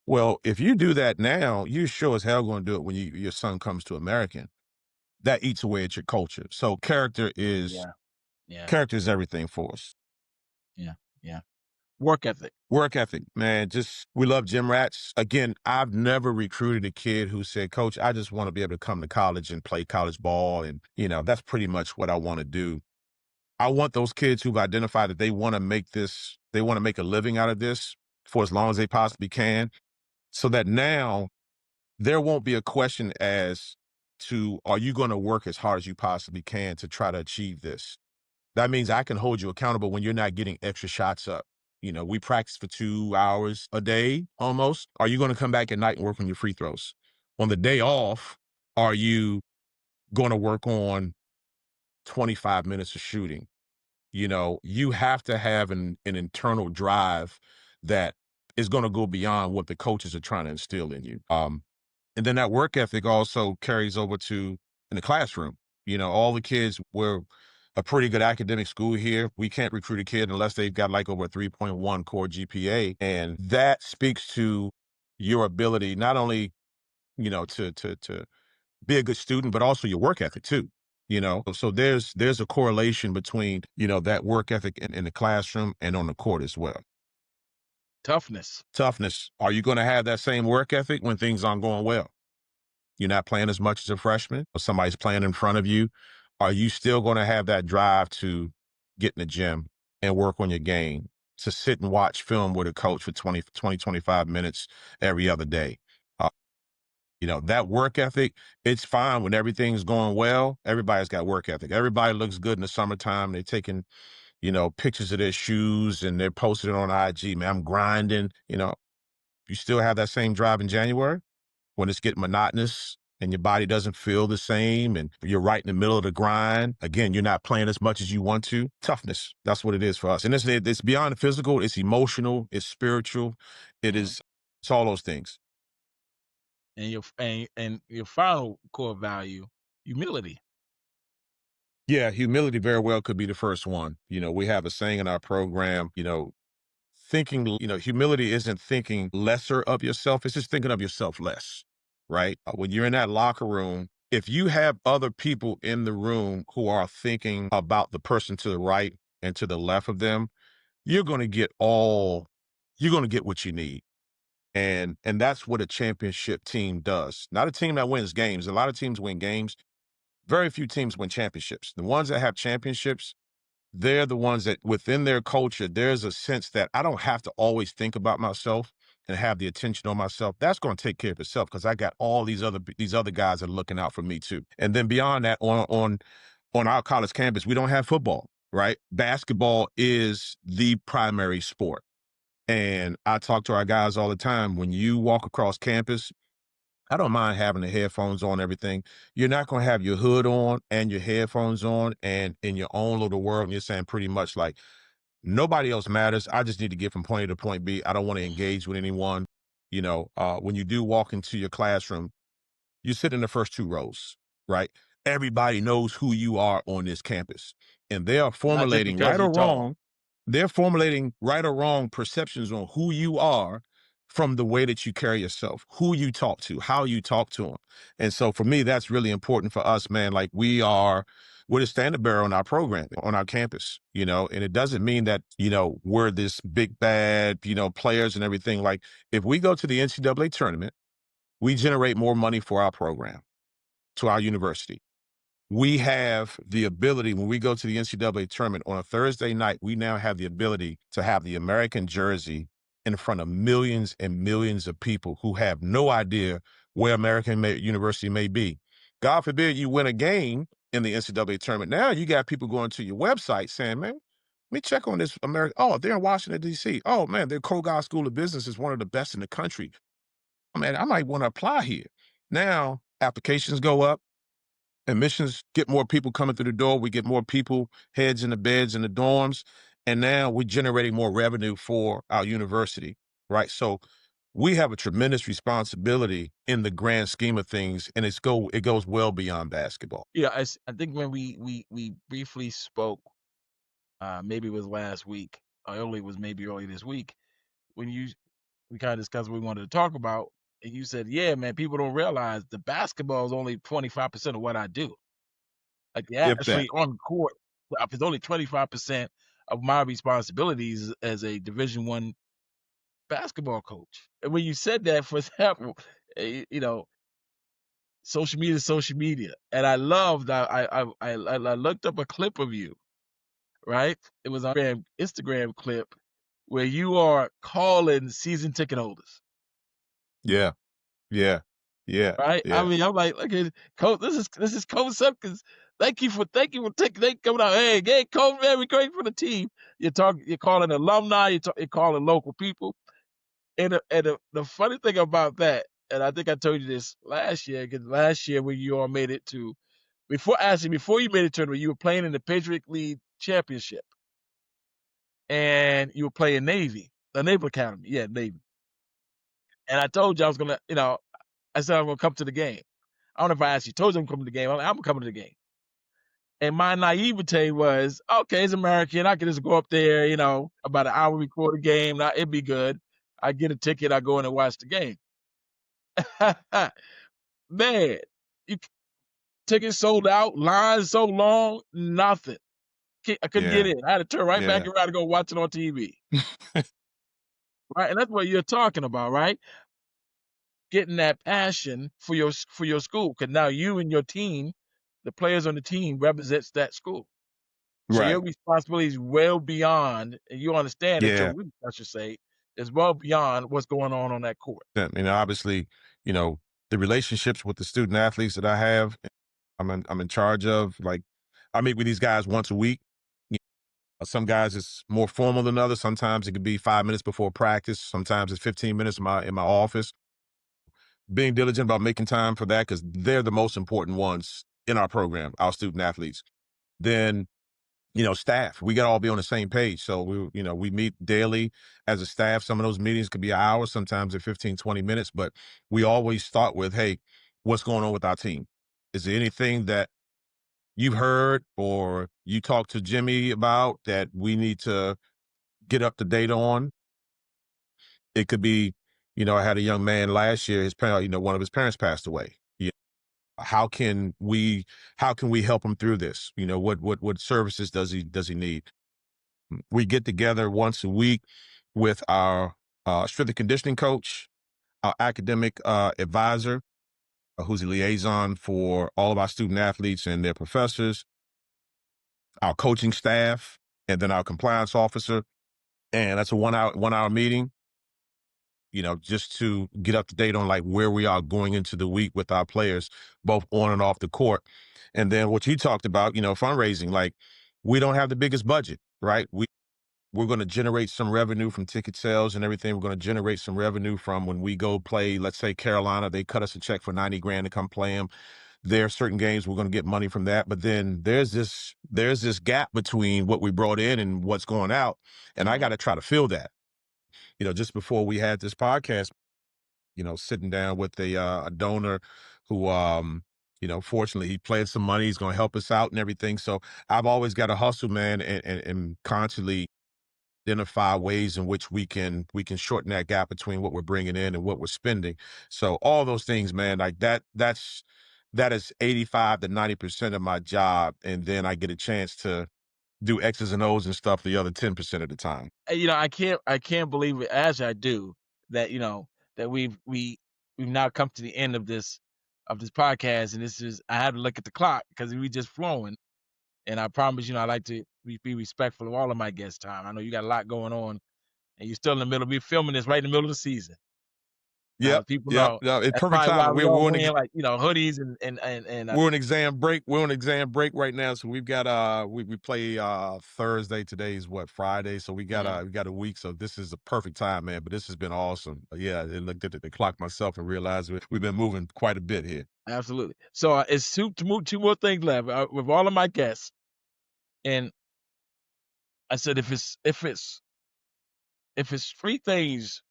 Well, if you do that now, you sure as hell going to do it when your son comes to American. That eats away at your culture. So
Yeah, yeah,
character is everything for us.
yeah, yeah. Work ethic.
Work ethic, man. Just we love gym rats. Again, I've never recruited a kid who said, Coach, I just want to be able to come to college and play college ball. And, that's pretty much what I want to do. I want those kids who've identified that they want to make a living out of this for as long as they possibly can. So that now there won't be a question as to, are you going to work as hard as you possibly can to try to achieve this? That means I can hold you accountable when you're not getting extra shots up. We practice for 2 hours a day almost. Are you going to come back at night and work on your free throws? On the day off, are you going to work on 25 minutes of shooting? You have to have an internal drive that is going to go beyond what the coaches are trying to instill in you. And then that work ethic also carries over to in the classroom. All the kids were a pretty good academic school here. We can't recruit a kid unless they've got like over a 3.1 core GPA. And that speaks to your ability not only, to be a good student, but also your work ethic too. So there's a correlation between, that work ethic in the classroom and on the court as well.
Toughness.
Toughness. Are you going to have that same work ethic when things aren't going well? You're not playing as much as a freshman, or somebody's playing in front of you. Are you still going to have that drive to get in the gym and work on your game, to sit and watch film with a coach for 25 minutes every other day? Uh, that work ethic, it's fine when everything's going well. Everybody's got work ethic. Everybody looks good in the summertime. They're taking, pictures of their shoes and they're posting it on IG. Man, I'm grinding. You still have that same drive in January when it's getting monotonous and your body doesn't feel the same and you're right in the middle of the grind. Again, you're not playing as much as you want to. Toughness. That's what it is for us. And it's beyond the physical. It's emotional. It's spiritual.
Mhm.
It's all those things.
And your final core value, humility.
Yeah, humility very well could be the first one. We have a saying in our program, humility isn't thinking lesser of yourself. It's just thinking of yourself less, right? When you're in that locker room, if you have other people in the room who are thinking about the person to the right and to the left of them, you're going to get what you need. And that's what a championship team does. Not a team that wins games. A lot of teams win games. Very few teams win championships. The ones that have championships, they're the ones that within their culture, there's a sense that I don't have to always think about myself and have the attention on myself. That's going to take care of itself because I got all these other guys that are looking out for me too. And then beyond that, on our college campus, we don't have football, right? Basketball is the primary sport. And I talk to our guys all the time. When you walk across campus, I don't mind having the headphones on, everything. You're not going to have your hood on and your headphones on and in your own little world. And you're saying pretty much like, nobody else matters. I just need to get from point A to point B. I don't want to engage with anyone. When you do walk into your classroom, you sit in the first two rows, right? Everybody knows who you are on this campus. And they are
Not just
formulating
because
right
you're
or
tall.
wrong, they're formulating right or wrong perceptions on who you are from the way that you carry yourself, who you talk to, how you talk to them. And so for me, that's really important for us, man. Like we're the standard bearer on our program, on our campus, and it doesn't mean that, we're this big bad, players and everything. Like if we go to the NCAA tournament, we generate more money for our program, to our university. We have the ability when we go to the NCAA tournament on a Thursday night, we now have the ability to have the American jersey in front of millions and millions of people who have no idea where University may be. God forbid you win a game in the NCAA tournament. Now you got people going to your website saying, man, let me check on this American. Oh, they're in Washington, D.C. Oh, man, their Kogar School of Business is one of the best in the country. Man, I might want to apply here. Now applications go up, admissions get more people coming through the door. We get more people, heads in the beds in the dorms. And now we're generating more revenue for our university, right? So we have a tremendous responsibility in the grand scheme of things. And it goes well beyond basketball.
Yeah, I think when we briefly spoke, maybe it was last week, or early was maybe early this week, when we kind of discussed what we wanted to talk about, and you said, "Yeah, man, people don't realize the basketball is only 25% of what I do. Like
If that.
actually on the court, it's only 25% of my responsibilities as a Division 1 basketball coach." And when you said that, for example, social media is social media, and I loved. I looked up a clip of you, right? It was on Instagram clip where you are calling season ticket holders.
Yeah. Yeah. Yeah,
right? I
yeah,
mean, I'm like, "Look at Coach, this is Coach Simpkins. Thank you for taking coming out. Hey, Coach, man, we great for the team." You're calling alumni, you're calling local people. And the funny thing about that, and I think I told you this last year, because last year when you all made it to before you made it to tournament, you were playing in the Patriot League Championship, and you were playing Navy, the Naval Academy, yeah, Navy. And I told you I was gonna, I said I'm gonna come to the game. I don't know if I actually told you I'm coming to the game. I'm coming to the game. And my naivete was, okay, it's American. I can just go up there, about an hour before the game. It'd be good. I get a ticket. I go in and watch the game. Man, you tickets sold out, lines so long, nothing. I couldn't get
yeah,
in. I had to turn right back
yeah.
around and go watch it on TV. Right, and that's what you're talking about, right? Getting that passion for your school, because now you and your team, the players on the team represents that school. So your
Right.
responsibility is well beyond, and you understand that your
Yeah.
reach, I should say, is well beyond what's going on that court.
Obviously, you know, the relationships with the student athletes that I have, I'm in charge of. Like, I meet with these guys once a week. Y- Some guys it's more formal than others. Sometimes it could be 5 minutes before practice. Sometimes it's 15 minutes in my office. Being diligent about making time for that because they're the most important ones in our program, our student athletes. Then staff, we got to all be on the same page. So we meet daily as a staff. Some of those meetings could be an hour, sometimes they're 15, 20 minutes, but we always start with, hey, what's going on with our team? Is there anything that you've heard or you talked to Jimmy about that we need to get up to date on? It could be, I had a young man last year, his parent, one of his parents passed away. Yeah. How can we help him through this? What services does he need? We get together once a week with our strength and conditioning coach, our academic advisor, who's a liaison for all of our student athletes and their professors, our coaching staff, and then our compliance officer. And that's a 1 hour meeting, just to get up to date on like where we are going into the week with our players, both on and off the court. And then what you talked about, fundraising, like we don't have the biggest budget, right? We're going to generate some revenue from ticket sales and everything. We're going to generate some revenue from when we go play, let's say Carolina, they cut us a check for 90 grand to come play them. There are certain games we're going to get money from that. But then there's this gap between what we brought in and what's going out. And I got
Mhm.
to try to fill that. Just before we had this podcast, sitting down with a donor who, fortunately he pledged some money. He's going to help us out and everything. So I've always got to hustle, man, and constantly identify ways in which we can shorten that gap between what we're bringing in and what we're spending. So all those things, man, like that is 85 to 90% of my job, and then I get a chance to do X's and O's and stuff the other 10% of the time.
And, I can't believe it as I do that, that we've now come to the end of this podcast, and this is I had to look at the clock because we just flowing. And I promise, I like to be respectful of all of my guest time. I know you got a lot going on, and you're still in the middle. We're filming this right in the middle of the season. Now,
Yep,
the people
yep,
know
no, it's
that's
perfect
probably why
timing.
we all wearing like hoodies and
We're on exam break. We're on exam break right now, so we've got we play Thursday. Today's what, Friday, so
mhm,
we got a week. So this is a perfect time, man. But this has been awesome. Yeah, I looked at the clock myself and realized we've been moving quite a bit here.
absolutely. So it's two more things left with all of my guests, and I said if it's three things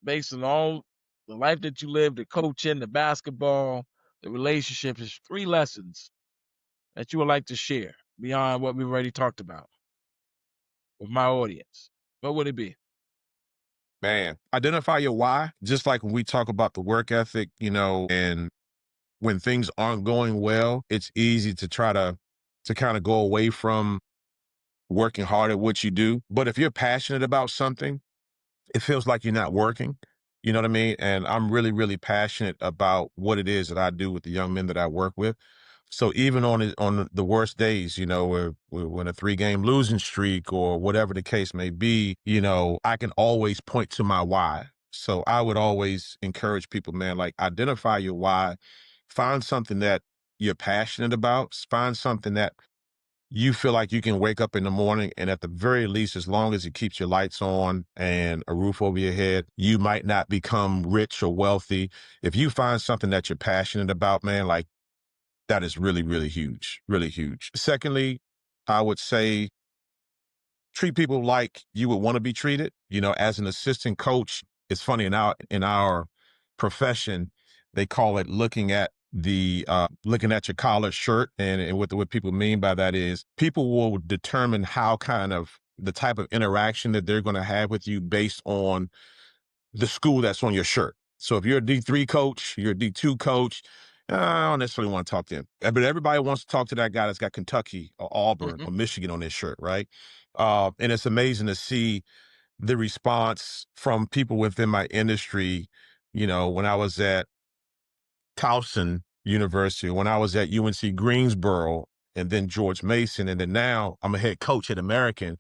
based on all the life that you live, the coaching, the basketball, the relationships, there's three lessons that you would like to share beyond what we've already talked about with my audience, what would it be?
Man, identify your why. Just like when we talk about the work ethic, and when things aren't going well, it's easy to try to kind of go away from working hard at what you do. But if you're passionate about something, it feels like you're not working. You know what I mean? And I'm really, really passionate about what it is that I do with the young men that I work with. So even on the worst days, we're in a 3-game losing streak or whatever the case may be, I can always point to my why. So I would always encourage people, man, like identify your why, find something that you're passionate about, find something that you feel like you can wake up in the morning and at the very least, as long as it keeps your lights on and a roof over your head, you might not become rich or wealthy. If you find something that you're passionate about, man, like that is really, really huge, really huge. Secondly, I would say treat people like you would want to be treated. You know, as an assistant coach, it's funny in our profession, they call it looking at your collared shirt. And what people mean by that is people will determine how kind of the type of interaction that they're going to have with you based on the school that's on your shirt. So if you're a D3 coach, you're a D2 coach, I don't necessarily want to talk to him. But everybody wants to talk to that guy that's got Kentucky or Auburn or Michigan on his shirt, right? And it's amazing to see the response from people within my industry. You know, when I was at Towson University, when I was at UNC Greensboro, and then George Mason, and then now I'm a head coach at American,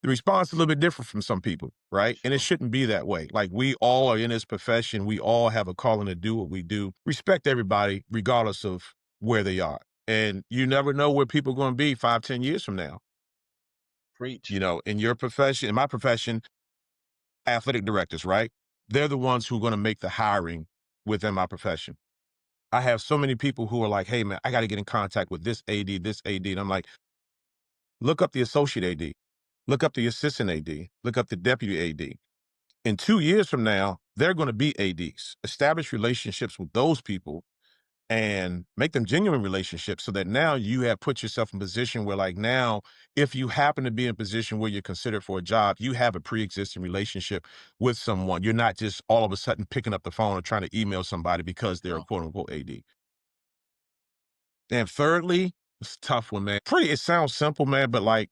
the response is a little bit different from some people, right? And it
Sure.
shouldn't be that way. Like we all are in this profession. We all have a calling to do what we do. Respect everybody, regardless of where they are. And you never know where people are going to be 5, 10 years from now.
Preach.
You know, in your profession, in my profession, athletic directors, right? They're the ones who are going to make the hiring within my profession. I have so many people who are like, hey, man, I got to get in contact with this AD, this AD. And I'm like, look up the associate AD, look up the assistant AD, look up the deputy AD. In 2 years from now, they're going to be ADs. Establish relationships with those people and make them genuine relationships so that now you have put yourself in a position where, like, now, if you happen to be in a position where you're considered for a job, you have a pre-existing relationship with someone. You're not just all of a sudden picking up the phone or trying to email somebody because they're a
No.
quote unquote AD. And thirdly, it's a tough one, man. It sounds simple, man, but like,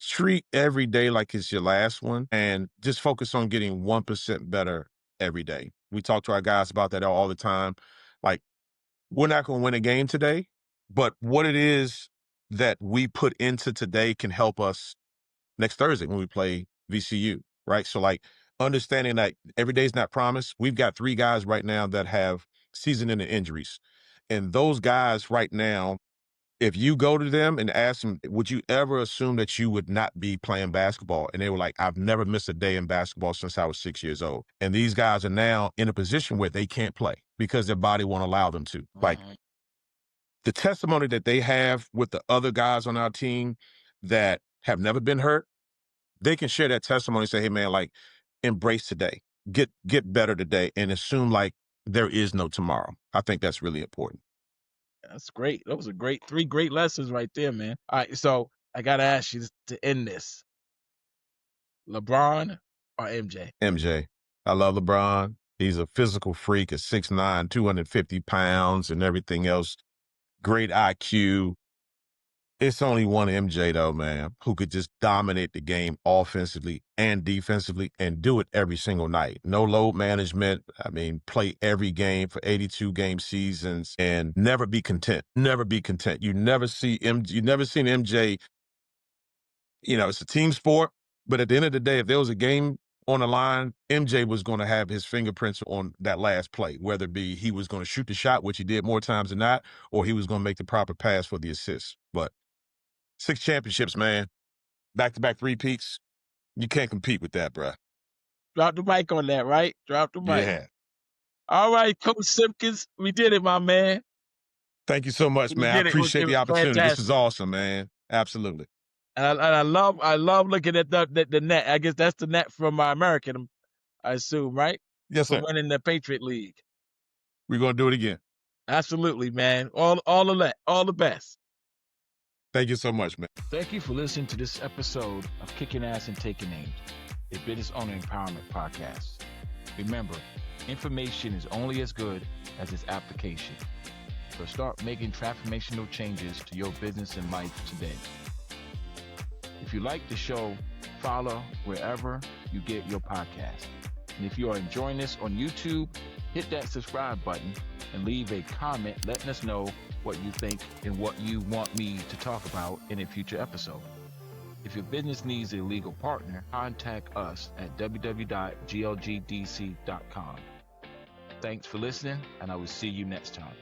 treat every day like it's your last one and just focus on getting 1% better every day. We talk to our guys about that all the time. Like, we're not going to win a game today, but what it is that we put into today can help us next Thursday when we play VCU, right? So, like, understanding that every day's not promised. We've got 3 guys right now that have season-ending injuries. And those guys right now, if you go to them and ask them, would you ever assume that you would not be playing basketball? And they were like, I've never missed a day in basketball since I was 6 years old. And these guys are now in a position where they can't play because their body won't allow them to. Like,
Mhm.
the testimony that they have with the other guys on our team that have never been hurt, they can share that testimony and say, hey man, like, embrace today, get better today, and assume like there is no tomorrow. I think that's really important.
That's great. Those are great 3 great lessons right there, man. All right, so I gotta ask you to end this. LeBron or MJ?
MJ. I love LeBron. He's a physical freak at 6'9", 250 pounds and everything else. Great IQ. It's only one MJ though, man, who could just dominate the game offensively and defensively and do it every single night. No load management. I mean, play every game for 82 game seasons and never be content. Never be content. You never seen MJ, you know, it's a team sport, but at the end of the day, if there was a game on the line, MJ was going to have his fingerprints on that last play, whether it be he was going to shoot the shot, which he did more times than not, or he was going to make the proper pass for the assist. But 6 championships, man. Back-to-back three-peats. You can't compete with that, bruh.
Drop the mic on that, right? Drop the mic.
Yeah.
All right, Coach Simpkins, we did it, my man.
Thank you so much,
We
man. I
did it.
appreciate
It
the
was
opportunity. This is
fantastic.
awesome, man. Absolutely.
And I love looking at the net. I guess that's the net from my American, I assume, right?
Yes,
From
sir.
winning the Patriot League.
We're going to do it again.
Absolutely, man. All the best.
Thank you so much, man.
Thank you for listening to this episode of Kicking Ass and Taking Names, a business owner empowerment podcast. Remember, information is only as good as its application. So start making transformational changes to your business and life today. If you like the show, follow wherever you get your podcast. And if you are enjoying this on YouTube, hit that subscribe button and leave a comment letting us know what you think and what you want me to talk about in a future episode. If your business needs a legal partner, contact us at www.glgdc.com. Thanks for listening, and I will see you next time.